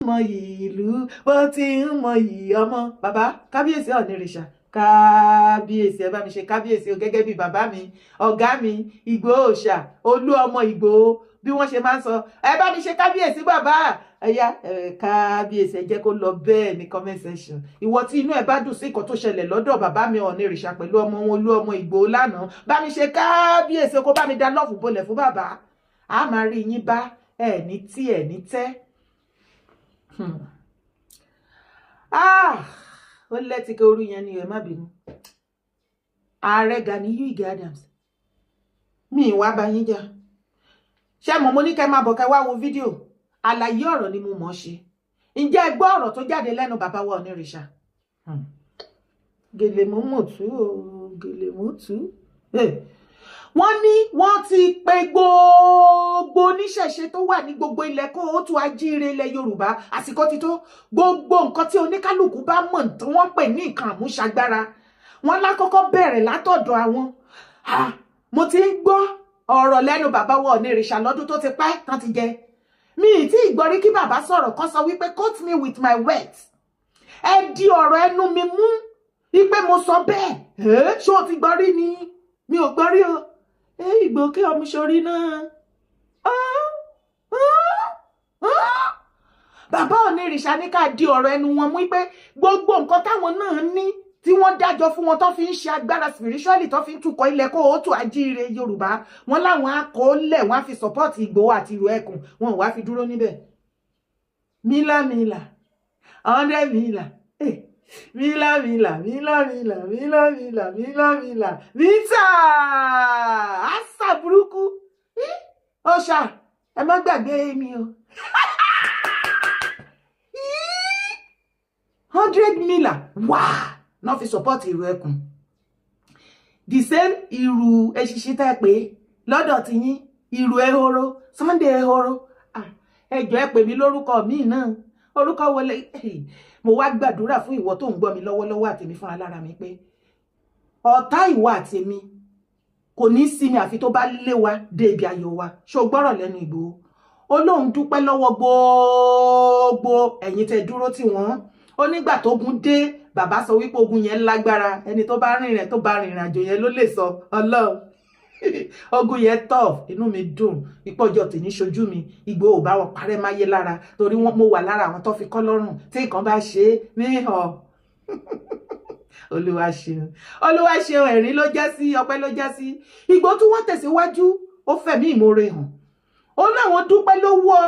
mọ ìlú bó ti ń mọ ọmọ. Bàbá kábíyèsí Ọ̀nìrìṣà, kábíyèsí, ẹ bá mi ṣe kábíyèsí o gẹ́gẹ́ bí bàbá mi, ọ̀gá mi, Ìgbòho Òòṣà, olú ọmọ Ìgbòho, bí wọ́n ṣe máa ń sọ, ẹ bá mi ṣe kábíyèsí bàbá. Ẹ̀yà kábíyèsí, ẹ jẹ́ kó lọ bẹ́ẹ̀ ní comment section. Ìwọ tí inú ẹ bá dùn sí nǹkan tó ṣẹlẹ̀ lọ́dọ̀ bàbá mi Ọ̀nìrìṣà pẹ̀lú ọmọ wọn olú ọmọ Ìgbòho lánàá, bá mi ṣe kábíyèsí kó bá mi dá lọ́ọ̀fù bolẹ̀ fún bàbá. A máa rí yín bá ẹ̀ ní tí ẹ̀ ní tẹ́. Ó lẹ́tìkẹ́ orú yẹn ni ẹ má bínú. Ààrẹ Gani Ige Adams, mi ìwà bá yín jà. Ṣé mo ní kẹ́ máa bọ̀ kẹ́ wá wo fídíò? Àlàyé ọ̀rọ̀ ni mo mọ̀ ṣe. Ǹjẹ́ ẹ gbọ́ ọ̀rọ̀ tó jáde lẹ́nu bàbá wa Ọ̀nìrìṣà? Gèlè mú mọ̀tú o, gèlè mọ̀tú. Wọ́n ní wọ́n ti pe gbogbo oníṣẹ̀ṣe tó wà ní gbogbo ilẹ̀ kóòtù ajíire ilẹ̀ Yorùbá. Àsìkò ti tó, gbogbo nǹkan tí oníkálùkù bá mọ̀ tí wọ́n pè ní nǹkan àmúṣagbára. Wọ́n lákọ́kọ́ bẹ̀rẹ̀ látọ̀dọ̀ àwọn. Mo ti ń gbọ́ ọ̀rọ̀ lẹ́nu bàbá wa Ọ̀nìrìṣà lọ́dún tó ti pẹ́ tán ti jẹ. Mi ì tí ìgbọ́rí kí bàbá sọ̀rọ̀ kan sọ wípé quote me with my words. Ẹ di ọ̀rọ̀ ẹnu mi mú wípé mo sọ bẹ́ẹ̀. Ṣé o ti gbọ́rí ni? Mi ò gbọ́rí o. Ìgbò kí ọmọ ṣorí náà. Bàbá Ọ̀nìrìṣà ní ká di ọ̀rọ̀ ẹnu wọn mú wípé gbogbo nǹkan táwọn náà ní tí wọ́n dájọ́ fún wọn tó fi ń ṣe agbára spiritually tó fi ń tukọ̀ ilẹ̀ kóòtù ajíire Yorùbá, wọn láwọn akọọ́lẹ̀ wọn á fi support Ìgbòho àti ìlú ẹkùn, wọn ò wá fi dúró níbẹ̀. Mílà 100 mílà, mílà mítà àṣà burúkú. Òòṣà ẹ má gbàgbé mi o. 100 mílà wá náà fi support ìlú ẹkùn. The same ìrù eṣiṣi tẹ́ pé lọ́dọ̀ ti yín, ìrù ehoro, Sunday ehoro. Ẹjọ́ ẹ pè mí lórúkọ mi náà. Orúkọ wọlé. Mo wá gbàdúrà fún ìwọ tó ń gbọ́ mi lọ́wọ́lọ́wọ́ àtèmi fúnra lára mi pé ọ̀tá ìwọ àtèmi kò ní sinmi àfi tó bá lé wa dé ibi ayọ̀ wa. Ṣó gbọ́rọ̀ lẹ́nu Ìgbòho. Olóhun dúpẹ́ lọ́wọ́ gbogbo ẹ̀yin tẹ́ dúró tí wọ́n. Ó nígbà tó gun dé, bàbá sọ wípé ogun yẹn lágbára. Ẹni tó bá rìnrìn àjò yẹn ló lè sọ. Ọlọ́run. Ogun yẹn tough, inú mi dùn. Ìpọ́jọ tèmi ṣojú mi. Ìgbòho bá wọn parẹ́ máyé lára torí mo wà lára àwọn tó fi kọ́ lọ́rùn. Tí nǹkan bá ṣe mí hàn. Olúwa ṣeun. Olúwa ṣeun, ẹ̀rín ló já sí, ọpẹ́ ló já sí. Ìgbòho tún wọ́n tẹ̀síwájú, ó fẹ̀mí ìmoore hàn. Ó láwọn dúpẹ́ lọ́wọ́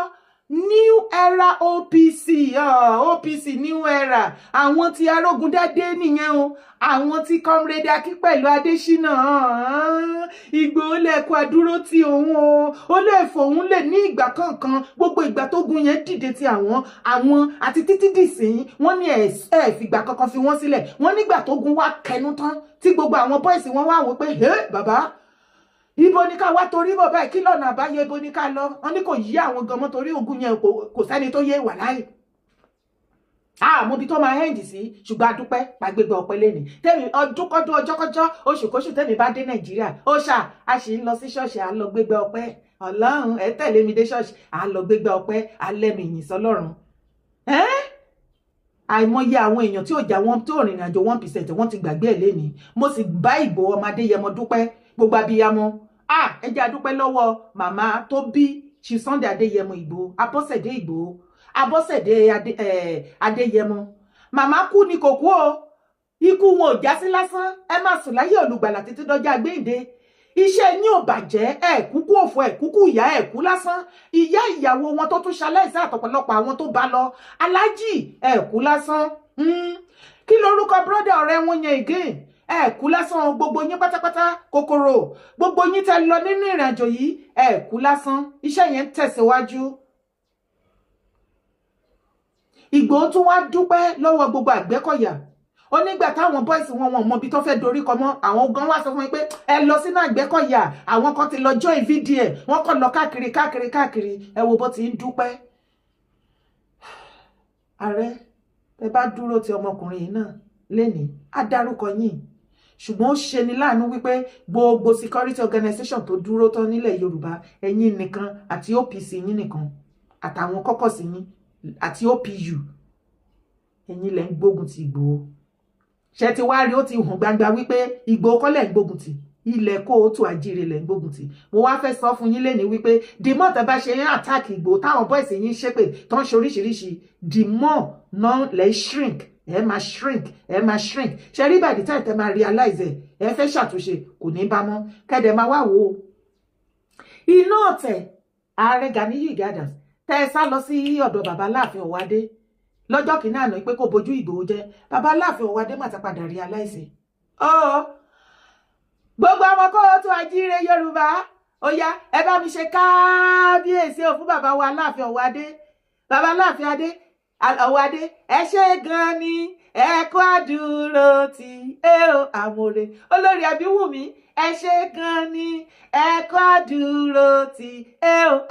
New Era OPC, OPC New Era. Àwọn tí Arógundádé nìyẹn o. Àwọn tí Comrade Akínpẹ̀lú Adéṣínà. Ìgbòho lẹ́kọ̀ọ́ àdúró tí òun o. Ó lè fòun lè ní ìgbà kankan. Gbogbo ìgbà tó gun yẹn dìde ti àwọn àti títí dìsín. Wọ́n ní ẹ̀ fìgbà kankan fi wọ́n sílẹ̀. Wọ́n nígbà tó gun wá kẹnu tán tí gbogbo àwọn boys wọn wá wò pé bàbá, ibo ni ká wá torí bọ̀ báyìí, kí lọ́nà àbáyọ, ibo ni ká lọ. Wọ́n ní kò yí àwọn gan mọ́ torí ogun yẹn kò sẹ́ni tó yé wà láyé. Mo bí tó máa hẹ́ǹdì sí, ṣùgbọ́n adúpẹ́ pàgbégbé ọpẹ́ lẹ́ni. Tẹ́mi ọdúnkọ́dún ọjọ́kọ́jọ́ oṣùkóṣù tẹ́mi bá dé Nàìjíríà. Òòṣà a sì ń lọ sí ṣọ́ọ̀ṣì, à ń lọ gbégbé ọpẹ́. Ọlọ́run ẹ tẹ̀lé mi dé ṣọ́ọ̀ṣì, à ń lọ gbégbé ọpẹ́, alẹ́ mi yìn sọ́lọ́run. Àìmọye àwọn èèyàn tí ò já wọn tó rìnrìn àjò 1% wọ́n ti gbàgbé ẹ̀ lẹ́ni. Mo sì bá Ìgbòho ọmọ Adéyẹmọ dúpẹ́ gbogbo abiyamọ. Ẹ jẹ́ adúpẹ́ lọ́wọ́ màmá tó bí Chief Sunday Adéyẹmọ Ìgbòho, Abọ́sẹ̀dé Ìgbòho, Abọ́sẹ̀dé Adéyẹmọ. Màmá kú ni kò kú o. Ikú wọn ò já sí lásán. Ẹ máa sùn láyé olùgbàlà títí dọjọ́ àgbéǹde. Iṣẹ́ yín ò bàjẹ́, ẹ kúkú òfò, ẹ kúkú ìyá, ẹ kú lásán. Ìyá ìyàwó wọn tó tún ṣaláìsí àtọ̀pọ̀lọpọ̀ àwọn tó bá lọ. Aláàjì, ẹ kú lásán. Kí lorúkọ brọ́dà ọ̀rẹ́ wọn yẹn again? Ẹ kú lásán, gbogbo yín pátápátá kòkòrò. Gbogbo yín tẹ́ lọ nínú ìrìn àjò yìí, ẹ kú lásán. Iṣẹ́ yẹn tẹ̀síwájú. Ìgbòho tún wá dúpẹ́ lọ́wọ́ gbogbo Àgbẹ̀kọ̀yà. Ó nígbà táwọn boys wọn mọ bí tó fẹ́ dorí kọ mọ́, àwọn gan wá sọ fún mi pé ẹ lọ sínú Àgbẹ̀kọ̀yà. Àwọn kan ti lọ join video, wọ́n kàn lọ káàkiri. Ẹ wo bó ti ń dúpẹ́. Ààrẹ, ẹ bá dúró ti ọmọkùnrin yìí náà lẹ́ni, á dárúkọ yín. Ṣùgbọ́n ó ṣe ni láàánú wípé gbogbo security organization tó dúró tán nílẹ̀ Yorùbá, ẹ̀yin nìkan àti OPC yín nìkan àtàwọn kọ́kọ́sì yín àti OPU ẹ̀yin lẹ ń gbógun ti Ìgbòho ṣe ti wá rí ó ti hàn gbangba wípé Ìgbòho kọ́ lẹ̀ ń gbógun ti ilẹ̀ Kóòtù Àjíire lẹ̀ ń gbógun ti mo wá fẹ́ sọ fún yín lẹ́ni wípé the more tẹ́ bá ṣe ń attack Ìgbòho táwọn boys yín ṣépè tó ń ṣe oríṣiríṣi the more náà lẹ́ shrink ẹ máa shrink ṣe rí by the time tẹ́ máa realize ẹ fẹ́ ṣàtúnṣe kò ní bá mọ́ kẹ́dẹ̀ máa wá wò ó iná ọ̀tẹ̀ ààrẹ Gani Adams tẹ́ ẹ sá lọ sí ọ̀dọ̀ bàbá Aláàfin Ọ̀wádé lọ́jọ́ kìíní àná pé kó bojú Ìgbòho jẹ́ bàbá Aláàfin Ọ̀wádé mà ti padà realize gbogbo ọmọ Kóòtù Àjíire Yorùbá ó yá ẹ bá mi ṣe kábíyèsí ò fún bàbá wa Aláàfin Ọ̀wádé bàbá Aláàfin Ọ̀wádé ẹ ṣé gan ni ẹ kú àdúró tí àmọ̀rẹ́ olórí Abíwùmí ẹ ṣé gan ni ẹ kú àdúró tí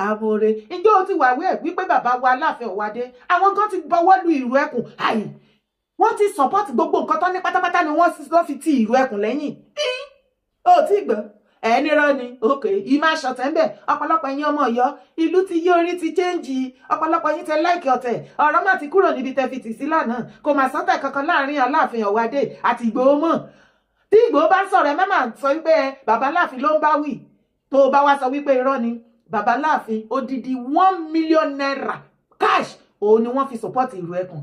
àmọ̀rẹ́ ǹjẹ́ o ti wàwé ẹ̀ wípé bàbá wa Aláàfin Ọ̀wádé àwọn gan ti bọwọ́ lu ìrù ẹkùn àyè wọ́n ti support gbogbo nǹkan tó ní pátápátá ni wọ́n fi ti ìrù ẹkùn lẹ́yìn ó ti gbọ́ ẹni rọ ni òkè ìmọ̀ aṣọ̀tẹ̀ ń bẹ̀ ọ̀pọ̀lọpọ̀ ẹ̀yin ọmọ Ọ̀yọ́ ìlú ti yí orí ti chẹ́ǹjì ọ̀pọ̀lọpọ̀ yín tẹ láìkì ọ̀tẹ̀ ọ̀rọ̀ má ti kúrò níbi tẹ́ fi tì sí lánàá kò mà sọ́tẹ̀ kankan láàrin Aláàfin Ọ̀wádé àti Ìgbòho mọ́ tí Ìgbòho bá ń sọ̀rọ̀ ẹ má máa sọ wípé bàbá Aláàfin ló ń bá wí tó o bá wá sọ wípé irọ́ ni bàbá Aláàfin odidi 1 million naira cash òun ni wọ́n fi support ìlú ẹkùn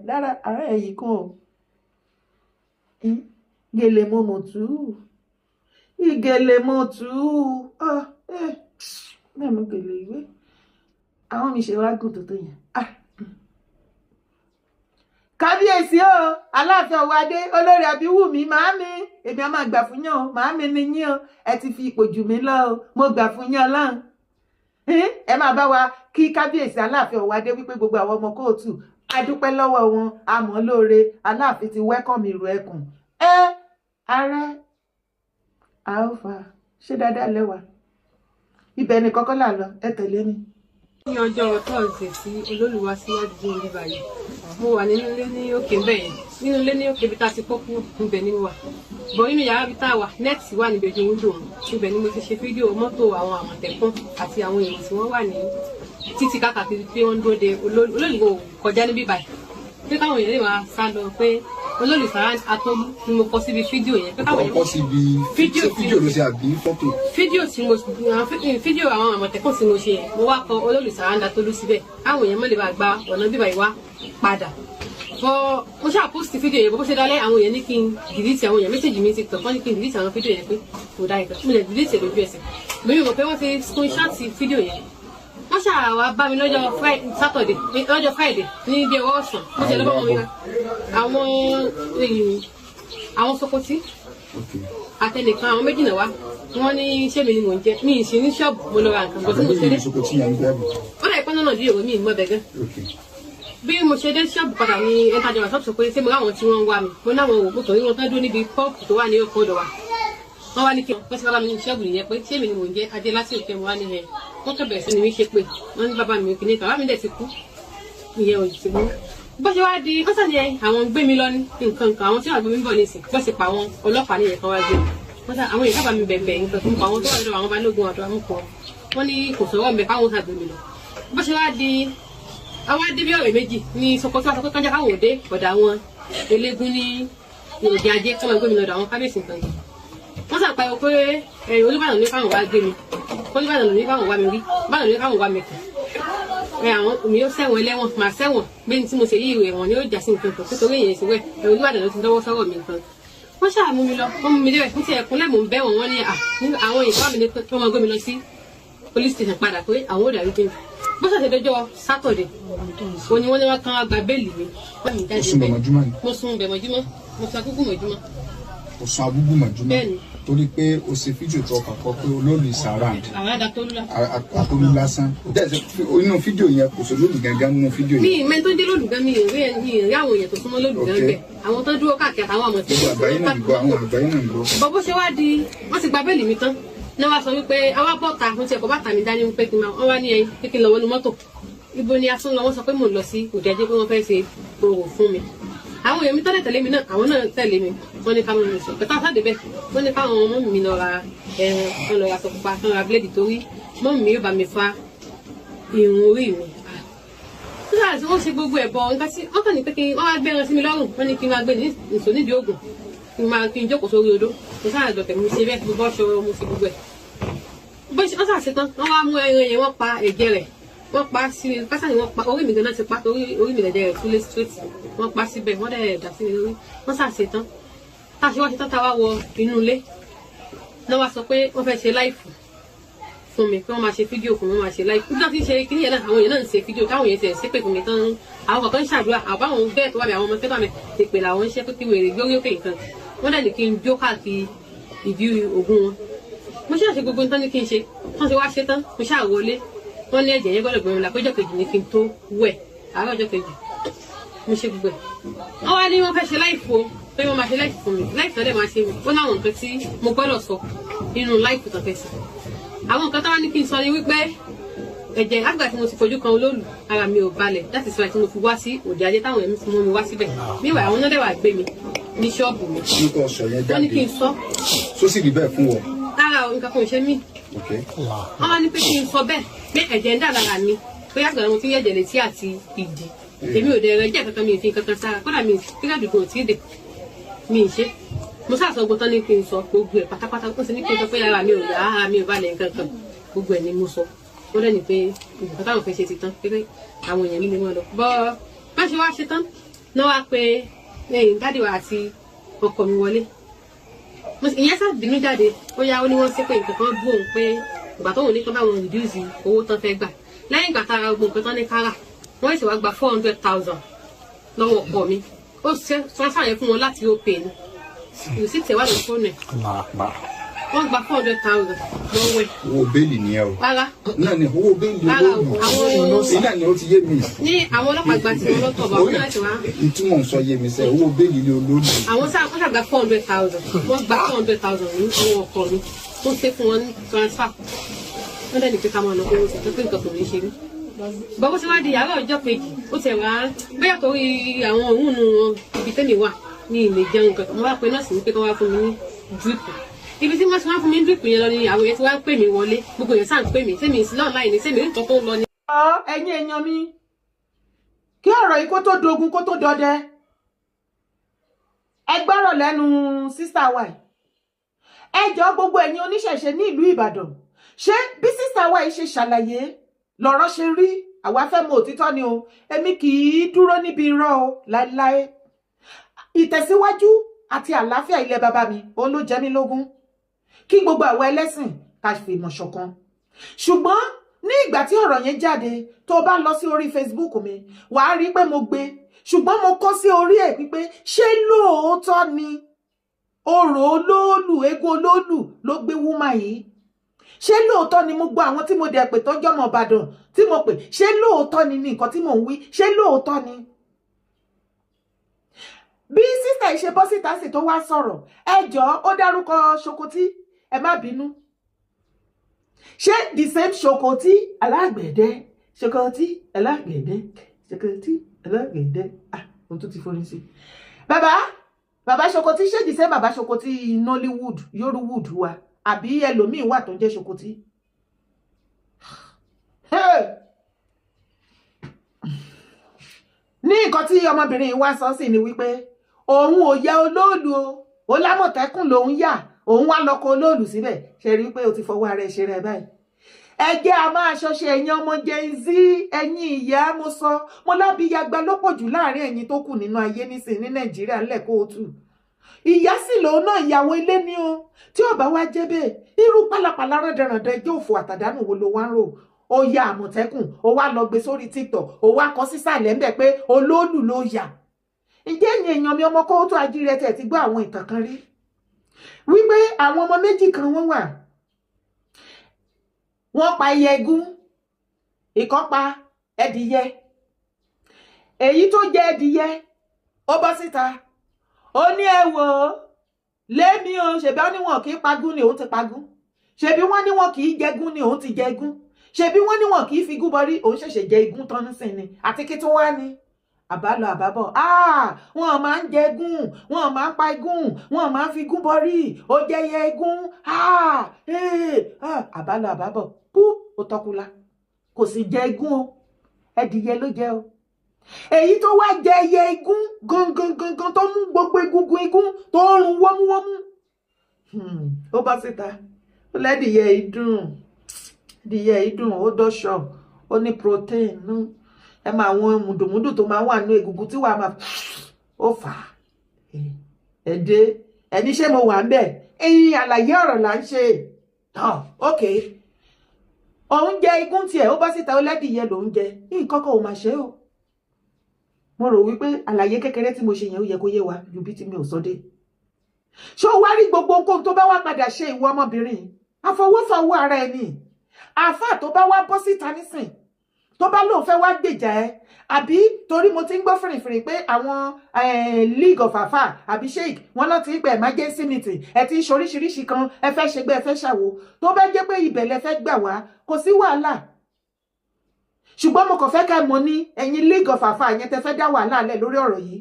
lára ara ẹ̀yìn kan o gèlè momotu igèlè motu mẹ́mú gèlè ìwé àwọn mi ṣe wá gùn tó yẹn kábíyèsí o Aláàfin Ọ̀wádé olórí Abíwùmí màámi èmi a máa gbà fún yín o màámi ni yín o ẹ ti fi ipò jù mí lọ o mo gbà fún yín Ọlọ́run ẹ máa bá wa kí kábíyèsí Aláàfin Ọ̀wádé wípé gbogbo àwọn ọmọ Kóòtù adúpẹ́ lọ́wọ́ wọn àmọ́ lóore Aláàfin ti wẹ́kọ̀mù ìrù ẹkùn ààrẹ àáfà ṣé dáadáa lẹ́wà ibẹ̀ ni kọ́kọ́ là lọ ẹ tẹ̀lé mi. ní ọjọ́ tọ́sídẹ̀ẹ́ tí olólùwà síwájú orí báyìí mo wà nínú ilé ní òkè bẹ́ẹ̀ nínú ilé ní òkè bí tá a ti kọ́ kúrò níbẹ̀ ni mo wà bọ̀ nínú yàrá bí tá a wà nẹ́ẹ̀tì wà níbi ojú wíńdò níbẹ̀ ni mo ti ṣe fídíò mọ́tò àwọn Àmọ̀tẹ́kùn àti àwọn èèyàn tí wọ́n wà ní títí káàkiri pé wọ́n ń dúró de olólùwò kọjá níbí báyìí pé káwọn èèyàn lè máa sá lọ pé olórí Saran Atolu ni mo kọ síbi fídíò yẹn pé káwọn èèyàn kọ síbi fídíò ló ṣe àbí fọ́tò fídíò àwọn Àmọ̀tẹ́kùn tí mo ṣe yẹn mo wá kọ olórí Saran Atolu síbẹ̀ káwọn èèyàn mọ̀ lè bá gba ọ̀nà bíbá ìwá padà mo ṣáà post fídíò yẹn bó ṣe dálẹ́ àwọn èèyàn ní kí n delete àwọn èèyàn mẹ́sẹ̀jì mi ti tọ̀ kọ́ ní kí n delete àwọn fídíò yẹn pé kò dá ìtọ́ mo lè delete lójú ẹsẹ̀ mo yóò mọ̀ pé wọ́n ti screenshot fídíò yẹn wọ́n ṣáà wá bá mi lọ́jọ́ Friday ní ibi ọwọ́ ọ̀sán mo ṣe lọ́wọ́ wọn àwọn Sokoti àtẹnìkan àwọn méjì náà wá wọ́n ní ṣé mi ni mò ń jẹ mi ì sí ní ṣọ́ọ̀bù mo lọ ra nǹkan bọ́ tí mo ṣe dé ó dà ìpọ́n náà di èrò mi ìmọ̀ bẹ̀gẹ́ bí mo ṣe dé ṣọ́ọ̀bù padà ní ẹ̀ńtàjọ wà sọ́ọ̀bù sọ pé ṣé mo ráwọn tí wọ́n ń wá mi mo náwọn òwò tó ní wọn tán dúró níbi pọ́ọ̀pù tó wà ní ọkọ̀ ọ̀dọ̀ wa wọ́n wá ní kí wọ́n ṣe bá mi ní ṣọ́ọ̀bù nìyẹn pé ṣé mi ni mò ń jẹ adé láti òkè mo wá ní ẹ̀ wọ́n kẹ̀bẹ̀rẹ̀ sí ni mi ṣe pé wọ́n ní bàbá mi kì ní bàbá mi dẹ̀ ti kú ìyẹn ò ti mú bó ṣe wá di kọ́sà ni àwọn gbé mi lọ ní nǹkan àwọn tí wọ́n gbé mi bọ̀ nísìn bó ṣe pa àwọn ọlọ́pàá nìyẹn kan wá gbé mi àwọn èèyàn bàbá mi bẹ̀bẹ̀ nǹkan tó ń pa àwọn tó wà lọ́dọ̀ àwọn balógun ọ̀dọ̀ amúkọ̀ wọ́n ní kò sọ̀rọ̀ mẹ́ káwọn sàgbé mi lọ bó ṣe wá di àwọn adé bí ọ̀rẹ́ méjì ní Sokoto àti kọjá káwọn òde ọ̀dà àwọn eléégún ní òde ajé kọ́ máa gbé mi lọ́dọ̀ àwọn kábíyèsí nǹkan yìí wọ́n sàpàyọ pé Olúbàdàn ní káwọn wá gbé mi Olúbàdàn ní káwọn wá mi rí Bàdàn ní káwọn wá mi kàn àwọn mi yóò sẹ́wọ̀n ẹlẹ́wọ̀n máa sẹ́wọ̀n bẹ́ẹ̀ ni tí mo ṣe yí ìwé wọn ni yóò já sí nǹkan kan nítorí èyàn ìṣèwẹ̀ Olúbàdàn ló ti dọ́wọ́ sọ́wọ́ mi nǹkan wọ́n ṣáà mú mi lọ wọ́n mú mi débẹ̀ fún ti ẹ̀kúnlẹ̀ mò ń bẹ́ wọn ní àwọn ìyàwó mi ní kí wọ́n máa gbé mi lọ sí police station padà pé àwọn ò dàrú pé bó ṣàṣẹ dọjọ́ Saturday òun ni wọ́n ní wọ́n kàn gba bẹ́ẹ̀lì mi wọ́n mi jáde bẹ́ẹ̀ mo sùn bẹ̀ mọ́júmọ́ mo sùn akúkú mọ́júmọ́. o sùn abúgbù mọ́júmọ́ torí pé o ṣe fídíò tó kàkọ́ pé olórí Saran Atolu lásán inú fídíò yẹn kò sọ lóòlù gángan nínú fídíò yẹn. mi ìmẹ́ tó dé lóòlù gán mi ìrí àwọn èèyàn tó súnmọ́ lóòlù gán bẹ́ẹ̀ àwọn tó dúró káàkiri àtàwọn Àmọ̀tẹ́kùn. àgbáyé náà ń gbọ́. bọ́bọ́ ṣe wá di wọ́n ti gba bẹ́ẹ̀lì mi tán náà wá sọ wípé àwa bọ́ta mo ti ẹ̀kọ́ bàtà mi dání wípé kí n máa wọ́n wá ní ẹyin pé kí n lọ wọnú mọ́tò ibo ni a tún lọ wọ́n sọ pé mò ń lọ sí òde ajé pé wọ́n fẹ́ ṣe òwò fún mi àwọn èèyàn mi tọ́lẹ̀ tẹ̀lé mi náà àwọn náà tẹ̀lé mi wọ́n ní káwọn mi sọ pẹ̀tà sáde bẹ́ẹ̀ wọ́n ní káwọn ọmọ mi lọ ra wọ́n lọ ra sọ pupa kan ra bíléèdì torí mọ́ mi yóò bá mi fa irun orí mi nígbà tí wọ́n ṣe gbogbo ẹ̀bọ nǹkan tí wọ́n kàn ní pé kí wọ́n wá gbé ẹran sí mi lọ́rùn wọ́n ní kí n máa gbé nìṣó nídìí òògùn kí n jókòó sórí odó mo sáà dọ̀tẹ̀ mo ṣe bẹ́ẹ̀ mo bọ́ ṣọwọ́ mo ṣe gbogbo ẹ̀ bó ṣe wọ́n ṣàṣe tán wọ́n wá mú ẹran yẹn wọ́n pa ẹ̀jẹ̀ rẹ̀ wọ́n pa sí mi pásá ni wọ́n pa orí mi gan-an ti pa orí mi lẹ̀jẹ̀ rẹ̀ túlé straight wọ́n pa síbẹ̀ wọ́n dẹ̀ dà sí mi lórí wọ́n ṣàṣe tán tá a ṣe wá ṣe tán tá a wá wọ inú ilé náà wá sọ pé wọ́n fẹ́ ṣe láìfù fún mi pé wọ́n máa ṣe fídíò fún mi wọ́n máa ṣe láìfù nígbà tí ń ṣe kíní yẹn náà àwọn èèyàn náà ń ṣe fídíò táwọn èèyàn ti ẹ̀ ṣépè fún mi tán àwọn kọ̀ọ̀kan ń ṣàdúrà àbáwọn bẹ́ẹ̀ tó wà bí àwọn ọmọ fẹ́tọ̀ mi èpè làwọn ń ṣe pé kí wèrè gbórí òkè nǹkan wọ́n dẹ̀ ní kí n jó káàkiri ìdí ògùn wọn mo ṣáà ṣe gbogbo nǹkan ní kí n ṣe wọ́n ti wá ṣe tán mo ṣáà wọlé wọ́n ní ẹ̀jẹ̀ yẹn gbọ́dọ̀ gbẹ̀rún la péjọ kejì ní kí n tó wẹ̀ àárọ̀ ọjọ́ kejì mo ṣe gbogbo ẹ̀ wọ́n wá ní wọ́n fẹ́ ṣe láìfù o pé wọ́n máa ṣe láìfù fún mi láìfù náà dẹ̀ máa ṣe mi ó láwọn nǹkan tí mo gbọ́dọ̀ sọ nínú láìfù tó fẹ́ sí àwọn nǹkan táwọn ní kí n sọ ni wípé ẹ̀jẹ̀ àgbà tí mo ti fojú kan olóòlù ara mi ò balẹ̀ láti sọ àti mo fi wá sí òde ajé táwọn ẹ̀mí ti mú mi wá síbẹ̀ níwà àwọn náà dẹ̀ wà gbé mi ní ṣọ́ọ̀bù mi wọ́n ní kí n sọ sósì rí bẹ́ẹ̀ fún wọn. lára nǹkan kan ò ṣe mí wọ́n wá ní pé kí n sọ bẹ́ẹ̀ pé ẹ̀jẹ̀ ń dà lára mi pé àgbà mo ti ń yẹ̀jẹ̀ létí àti ìdí èmi ò dẹ̀ rẹ̀ jẹ́ kankan mi ì fi kankan sára kódà mi kíkà dùgbò tí ì dè mi ì ṣe mo sàṣọ gbọ́tán ní kí n sọ gbogbo ẹ̀ pátápátá ó sì ní kí n sọ pé ara mi ò yá ara mi ò balẹ̀ nǹkan kan gbogbo ẹ̀ ni mo sọ ó lẹ́ni pé nǹkan táwọn fẹ́ ṣe ti tán pé àwọn èèyàn mi lè mọ́ lọ bọ́ má ṣe wá ṣe tán náà wá pé dáàdì wa àti ọkọ mi wọlé ìyẹn sáà bínú jáde ó yá ó ní wọ́n ṣe pé nǹkan kan bú òun pé ìgbà tóun ní kí wọ́n bá wọn reduce owó tán fẹ́ gbà lẹ́yìn ìgbà tára gbogbo nǹkan tán ní kára wọ́n sì wá gba 400,000 lọ́wọ́ ọkọ mi ó ṣe sọ́sàyẹn fún wọn láti ó pè ní you see tẹ̀wá lórí fóònù ẹ̀ wọ́n gba 400,000 lọ́wọ́ ẹ̀. owó bẹ́ẹ̀lì ni ẹ o. rárá náà ni owó bẹ́ẹ̀lì olóògùn àwọn náà ni ó ti yé mi. ní àwọn ọlọ́pàá gba tí wọ́n lọ́tọ̀ bá wọn láti wá. ìtumọ̀ sọ yé mi sẹ́ owó bẹ́ẹ̀lì ni olóògùn. àwọn ṣàgbà 400,000 wọ́n gba 400,000 ní ọwọ́ ọkọ mi wọ́n ṣe fún wọn ní transfer wọ́n dẹ̀ ní pé ká máa lọ pé ó ti tó pé nǹkan kò ní ṣe rí. bọ́bọ́ tí wọ́n di yàrá ọjọ́ kejì ó ti wá bẹ́ẹ̀ torí àwọn òun nu wọn ibi tẹ́mi wà ní ilé jẹun kankan mo wá pe nọ́ọ̀sì ní pé kí wọ́n wá fún mi ní drip ibi tí wọ́n ti wá fún mi ní drip yẹn lọ ni àwọn yẹn ti wá pè mí wọlé gbogbo yẹn sáà ń pè mí sẹ́mi ìsìlọ́ láì ní sẹ́mi nǹkan tó ń lọ ni. ẹ̀yin èèyàn mi kí ọ̀rọ̀ yìí kó tó dogun kó tó dọdẹ ẹ gbọ́rọ̀ lẹ́nu sísá wa yìí ẹ jọ gbogbo ẹ̀yin oníṣẹ̀ṣe ní ìlú Ìbàdàn ṣé bí sísá wa yìí ṣe ṣàlàyé lọ̀rọ̀ ṣe rí àwa fẹ́ mọ òtítọ́ ni o èmi kì í dúró níbi irọ́ o láéláé ìtẹ̀síwájú àti àlàáfíà ilẹ̀ bàbá mi òun ló jẹ mí lógún kí gbogbo àwọn ẹlẹ́sìn ká fi ìmọ̀ ṣọ̀kan ṣùgbọ́n ní ìgbà tí ọ̀rọ̀ yẹn jáde tó bá lọ sí orí Facebook mi wàá rí pé mo gbé ṣùgbọ́n mo kọ sí orí ẹ̀ pípé ṣé lóòótọ́ ni orò olóòlù eégún olóòlù ló gbé wúmà yìí ṣé lóòótọ́ ni mo gbọ́ àwọn tí mo dẹ̀ pè tó jọmọ Ìbàdàn tí mo pè ṣé lóòótọ́ ni nǹkan tí mò ń wí ṣé lóòótọ́ ni. bí sísá ìṣe bọ́ síta sì tó wá sọ̀rọ̀ ẹ jọ̀ọ́ ó dárúkọ Ṣokotí ẹ má bínú ṣé the same Ṣokotí alágbẹ̀dẹ Ṣokotí alágbẹ̀dẹ Ṣokotí alágbẹ̀dẹ ohun tó ti forí sí. bàbá Ṣokotí ṣé the same bàbá Ṣokotí Nollywood Yorùwood wa àbí ẹlòmíì wà tó ń jẹ́ Ṣokotí. ní nǹkan tí ọmọbìnrin yìí wá sọ sí ni wípé òun ò yẹ olóòlù o lámọ̀tẹ́kùn lòun yà òun wá lọ́kọ olóòlù síbẹ̀ ṣe rí pé o ti fọwọ́ ara ẹ̀ ṣe rẹ̀ báyìí. ẹjẹ́ a máa ṣọṣẹ́ ẹ̀yin ọmọ Gen Z ẹ̀yin ìyá mo sọ mo lábíyagba ló pọ̀ jù láàrin ẹ̀yin tó kù nínú ayé nísìnyí ní Nàìjíríà ńlẹ̀ kóòtù ìyá sì lòun náà ìyàwó ilé ní o tí ò bá wá jẹ́ bẹ́ẹ̀ irú pálapàla rándanràndan ẹjọ́ òfò àtàdánù wo ló wá ń rò ó ya Àmọ̀tẹ́kùn ó wá lọ gbé sórí TikTok ó wá kọ sísàlẹ̀ ń bẹ̀ pé olóòlù ló yà ǹjẹ́ ẹ̀yin èèyàn mi ọmọ kóòtù ajíire tẹ̀ ti gbọ́ àwọn ìtàn kan rí wípé àwọn ọmọ méjì kan wọ́n wà wọ́n pa ẹyẹ igún ìkan pa ẹdìyẹ èyí tó jẹ ẹdìyẹ ó bọ́ síta ó ní ẹ wò ó lémi o ṣèbí wọ́n ní wọn kì í pagún ni òun ti pagún ṣèbí wọ́n ní wọn kì í jẹgún ni òun ti jẹgún ṣèbí wọ́n ní wọn kì í fi gún bọrí òun ṣẹ̀ṣẹ̀ jẹ igún tán nísìn ni àti kí tí wọ́n á ní àbálọ àbábọ̀ wọn máa ń jẹ igún wọn máa ń pa igún wọn máa ń fi gún bọrí ó jẹyẹ igún àbálọ àbábọ̀ kú ó tọkula kò sì jẹ igún o ẹdìyẹ ló jẹ o èyí tó wá jẹ ẹyẹ igún gangan tó mú gbogbo egungun igún tó rún wọ́múwọ́mú ó bá síta ó lẹ́dìyẹ ìdùn ó dọ́ṣọ̀ ó ní protein nú ẹ máa àwọn mùdùmùdù tó máa wà nú egungun tí wàá máa ó fà á ẹdẹ ẹni ṣé mo wà ń bẹ ẹ̀yin àlàyé ọ̀rọ̀ là ń ṣe ok òun jẹ igún tiẹ̀ ó bá síta ó lẹ́dìyẹ lòún jẹ nǹkan kan ò mà ṣe o mo rò wípé àlàyé kékeré tí mo ṣe yẹn ó yẹ kó yé wa ju bí tí mi ò sọ dé ṣé o wá rí gbogbo nǹkan tó bá wá padà ṣe ìwọ ọmọbìnrin àfọwọ́fọwọ́ ara ẹni àáfà tó bá wá bọ́ síta nísìn tó bá lóun fẹ́ wá gbèjà ẹ àbí torí mo ti ń gbọ́ fìrìfìrì pé àwọn league of afa àbí sheik wọn náà ti ń pè emergency meeting ẹ ti ń ṣoríṣiríṣi kan ẹ fẹ́ ṣègbè ẹ fẹ́ ṣàwo tó bá jẹ́ pé ibẹ̀ lẹ fẹ́ gbà wá kò sí wàhálà ṣùgbọ́n mo kàn fẹ́ ká mọ̀ ní ẹ̀yin league of afa yẹn tẹ fẹ́ dá wàhálà lẹ̀ lórí ọ̀rọ̀ yìí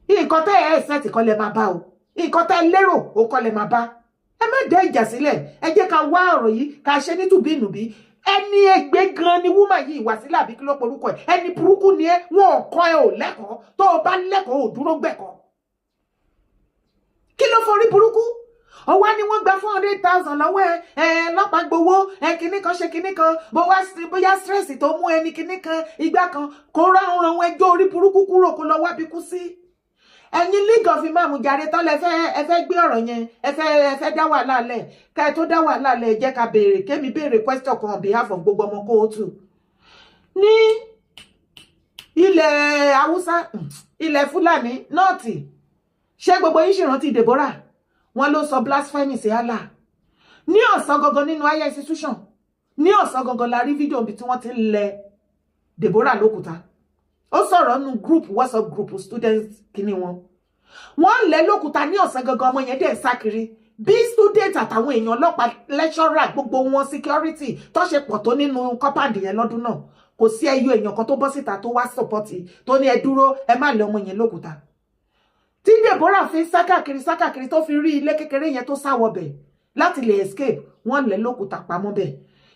nǹkan tẹ́ ẹ̀ ẹ̀sẹ̀ tí kọ́ lẹ máa bá o nǹkan tẹ́ lérò ó kọ́ lẹ máa bá ẹ má dá ìjà sílẹ̀ ẹ jẹ́ ká wá ọ̀rọ̀ yìí ká ṣe nítùbínùbí ẹni ègbé gan ni wúmà yìí wá sílẹ̀ àbí kí ló porúkọ ẹ ẹni burúkú ni ẹ wọn ò kọ́ ẹ ò lẹ́kọ̀ọ́ tó o bá lẹ́kọ̀ọ́ ò dúró gbẹ̀kọ́ kí ló forí burúkú ọwọ́ ni wọ́n gba 400,000 lọ́wọ́ ẹ lọ́pàá gbowó kinní kan ṣe kinní kan bóyá stress tó mú ẹni kinní kan igbá kan kó ráhùn ẹjọ́ orí burúkú kúrò kó lọ wábi kú sí ẹ̀yin league of imam jàre tán ẹ fẹ́ gbé ọ̀rọ̀ yẹn ẹ fẹ́ dá wàhálà lẹ̀ ká ẹ tó dá wàhálà lẹ̀ jẹ́ ká béèrè kémi béèrè question kan on behalf of gbogbo ọmọ kóòtù ní ilẹ̀ haúsá ilẹ̀ fúlàní nọ́ọ̀tì ṣé gbogbo yín ṣèrántí Deborah wọn ló sọ blasphemy sí Allah ní ọ̀sán gangan nínú higher institution ní ọ̀sán gangan la rí fídíò bí tí wọ́n ti ń lẹ Deborah lókùúta ó sọ̀rọ̀ nínú group WhatsApp group students kíní wọ́n lẹ lókùúta ní ọ̀sán gangan ọmọ yẹn dẹ̀ sá kiri bí student àtàwọn èèyàn ọlọ́pàá lecturer gbogbo wọn security tó ṣe pọ̀ tó nínú compound yẹn lọ́dún náà kò sí ẹyọ èèyàn kan tó bọ́ síta tó wá support tó ní ẹ dúró ẹ má lẹ ọmọ yẹn lókùúta tí Deborah fi sákàkiri tó fi rí ilé kékeré yẹn tó sáwọbẹ̀ láti lè escape wọ́n lẹ lókùúta pamọ́ bẹ̀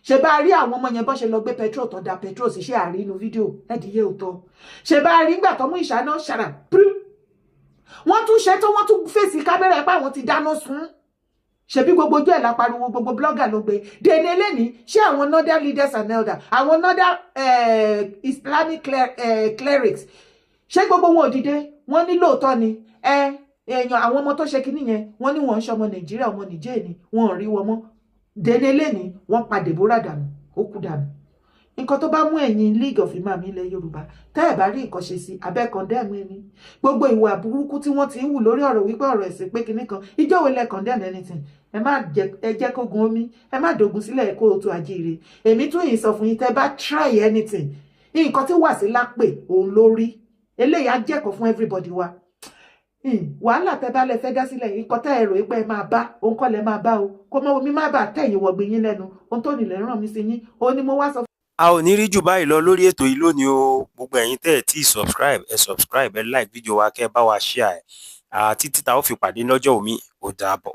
ṣe bá rí àwọn ọmọ yẹn bọ́ ṣe lọ gbé petrol tó da petrol sí ṣe àrí inú fídíò ẹdìyẹ òótọ́ ṣe bá rí nígbà tó mú ìṣáná ṣàrà wọ́n tún ṣe tó wọ́n tún fèsì kámẹ́rà ẹ̀ pé àwọn ti dáná sun ṣebí gbogbo ojú ẹ̀ la pariwo gbogbo blogger ló gbé dèní eléni ṣé àwọn northern leaders and elder àwọn northern Islamic clerics ṣé gbogbo wọn ò dìde wọ́n ní lóòótọ́ ni èèyàn àwọn ọmọ tó ṣe kinní yẹn wọ́n ní wọ́n ń ṣọmọ Nàìjíríà ọmọ Nìjẹ̀ ni wọ́n ò rí wọn mọ́ dèní eléni wọ́n pa Deborah dànù ó kú dànù nǹkan tó bá mú ẹ̀yin league of imam ilẹ̀ Yorùbá tẹ́ ẹ̀ bá rí nǹkan ṣe sí abẹ́ condemn ẹni gbogbo ìwà burúkú tí wọ́n ti ń wù lórí ọ̀rọ̀ wípé ọ̀rọ̀ ẹ̀sìn pé kinní kan ìjọ wo lẹ condemn anything ẹ jẹ́ kó gun omi ẹ má dogun sílẹ̀ kó o tó ajíire èmi tún yìí sọ fún yín tẹ́ bá try anything nǹkan tí Wàsílà pè òun lórí eléyìí á jẹ́kọ̀ọ́ fún everybody wa wàhálà tẹ́ bá lẹ fẹ́ dá sílẹ̀ nǹkan tẹ́ ẹ rò pé ẹ máa bá òun kọ́ lẹ máa bá o kó mọ́ omi má bàa tẹ̀yìn wọ̀gbìn yín lẹ́nu ohun tó nílẹ̀ ràn mí sí yín òun ni mo wá sọ. a ò ní rí jù báyìí lọ lórí ètò yìí lónìí o gbogbo ẹ̀yin tẹ́ ẹ̀ tí subscribe ẹ like fídíò wa kẹ́ ẹ bá wa share ẹ̀ títí tá ó fi pàdé lọ́jọ́ òmí ó dàbọ̀.